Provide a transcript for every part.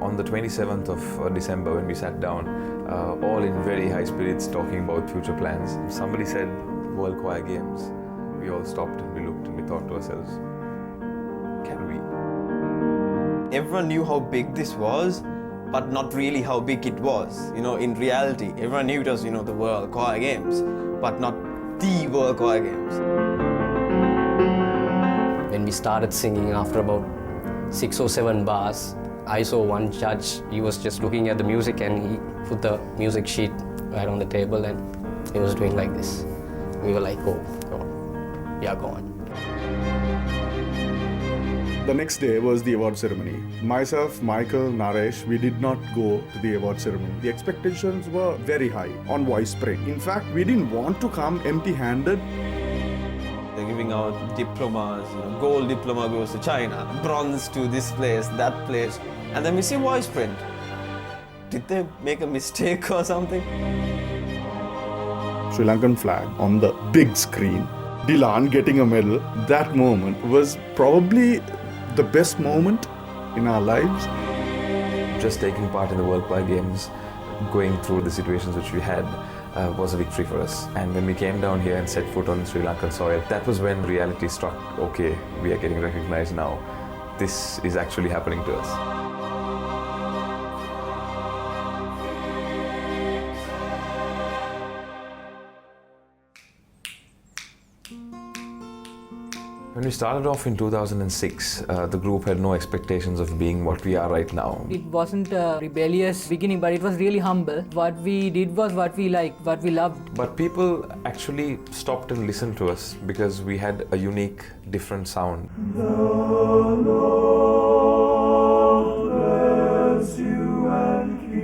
On the 27th of December, when we sat down, all in very high spirits talking about future plans, somebody said World Choir Games. We all stopped and we looked and we thought to ourselves, can we? Everyone knew how big this was, but not really how big it was. In reality, everyone knew it was, the World Choir Games, but not the World Choir Games. When we started singing, after about 6 or 7 bars, I saw one judge. He was just looking at the music and he put the music sheet right on the table and he was doing like this. We were like, oh, yeah, go on. The next day was the award ceremony. Myself, Michael, Naresh, we did not go to the award ceremony. The expectations were very high on Voice Spring. In fact, we didn't want to come empty-handed. They're giving out diplomas, gold diploma goes to China, bronze to this place, that place. And then we see voice print. Did they make a mistake or something? Sri Lankan flag on the big screen. Dylan getting a medal. That moment was probably the best moment in our lives. Just taking part in the World Choir Games, going through the situations which we had, was a victory for us. And when we came down here and set foot on Sri Lankan soil, that was when reality struck. Okay, we are getting recognized now. This is actually happening to us. When we started off in 2006, the group had no expectations of being what we are right now. It wasn't a rebellious beginning, but it was really humble. What we did was what we liked, what we loved. But people actually stopped and listened to us because we had a unique, different sound. The Lord bless you and keep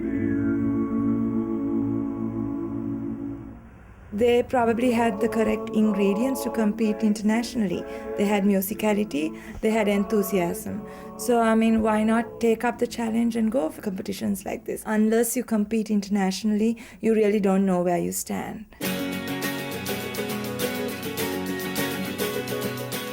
you. They probably had the correct ingredients to compete internationally. They had musicality, they had enthusiasm. So, why not take up the challenge and go for competitions like this? Unless you compete internationally, you really don't know where you stand.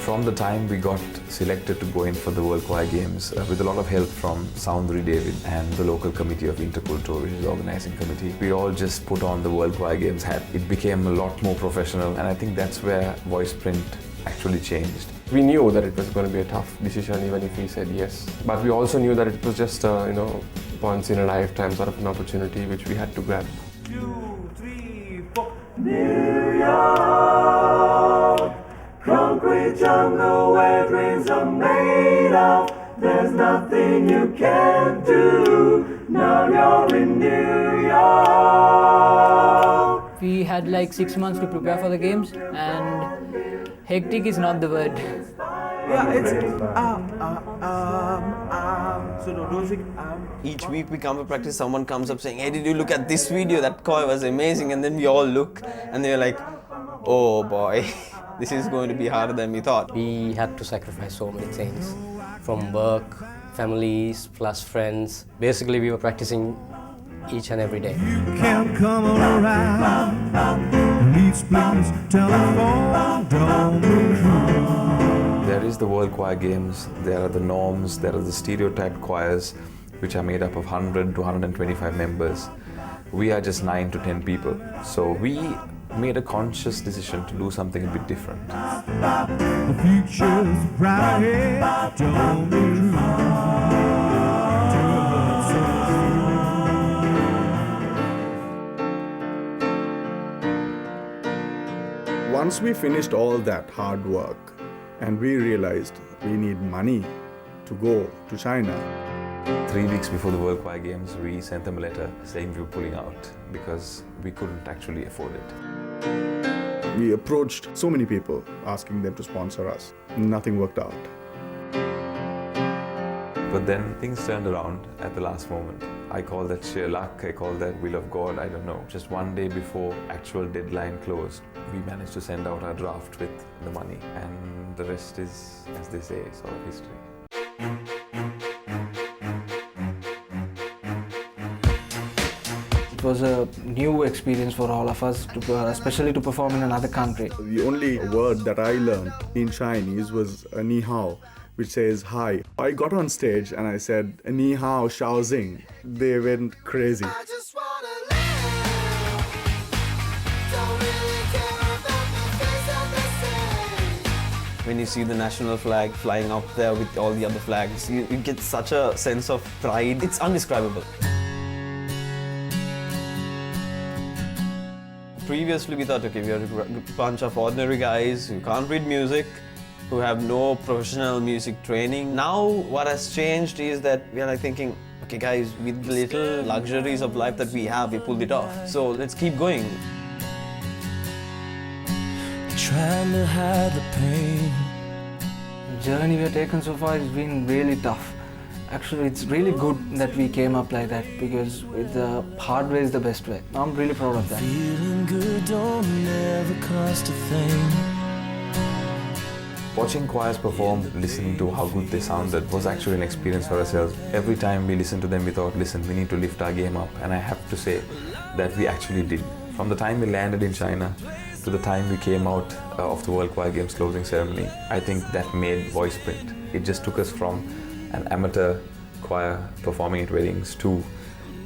From the time we got selected to go in for the World Choir Games, with a lot of help from Soundry David and the local committee of Interculture, which is the organizing committee, we all just put on the World Choir Games hat. It became a lot more professional, and I think that's where voice print actually changed. We knew that it was going to be a tough decision even if we said yes. But we also knew that it was just once in a lifetime sort of an opportunity which we had to grab. 2, 3, 4. New York, concrete jungle where dreams are made of. There's nothing you can't do. Now you're in New York. We had like 6 months to prepare for the games, and hectic is not the word. Yeah, it's so don't think Each week we come to practice, someone comes up saying, hey, did you look at this video? That choir was amazing. And then we all look and they're like, oh boy, this is going to be harder than we thought. We had to sacrifice so many things, from work, families, plus friends. Basically, we were practicing each and every day. you can't come around. Please, please, telephone, don't be There is the World Choir Games, there are the norms, there are the stereotyped choirs, which are made up of 100 to 125 members. We are just 9 to 10 people. So we made a conscious decision to do something a bit different. The future's right ahead, don't be Once we finished all that hard work and we realized we need money to go to China. 3 weeks before the World Choir Games, we sent them a letter saying we were pulling out because we couldn't actually afford it. We approached so many people asking them to sponsor us. Nothing worked out. But then things turned around at the last moment. I call that sheer luck, I call that will of God, I don't know. Just one day before actual deadline closed, we managed to send out our draft with the money, and the rest is, as they say, sort of history. It was a new experience for all of us, especially to perform in another country. The only word that I learned in Chinese was ni hao, which says hi. I got on stage and I said, Ni hao, Shaoxing. They went crazy. When you see the national flag flying up there with all the other flags, you get such a sense of pride. It's indescribable. Previously we thought, okay, we are a bunch of ordinary guys who can't read music, who have no professional music training. Now what has changed is that we are like thinking, okay guys, with the little luxuries of life that we have, we pulled it off. So let's keep going. Trying to hide the pain. The journey we have taken so far has been really tough. Actually, it's really good that we came up like that, because with the hard way is the best way. I'm really proud of that. Feeling good don't never cost a thing. Watching choirs perform, listening to how good they sounded was actually an experience for ourselves. Every time we listened to them, we thought, listen, we need to lift our game up. And I have to say that we actually did. From the time we landed in China to the time we came out of the World Choir Games closing ceremony, I think that made voice print. It just took us from an amateur choir performing at weddings to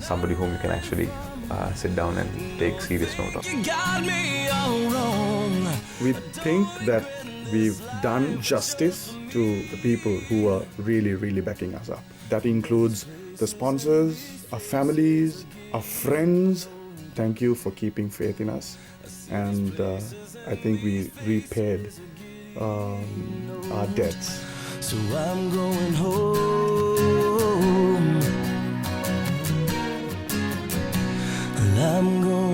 somebody whom you can actually sit down and take serious note of. You got me all wrong. We think that we've done justice to the people who are really, really backing us up. That includes the sponsors, our families, our friends. Thank you for keeping faith in us. And I think we repaid our debts. So I'm going home. And I'm going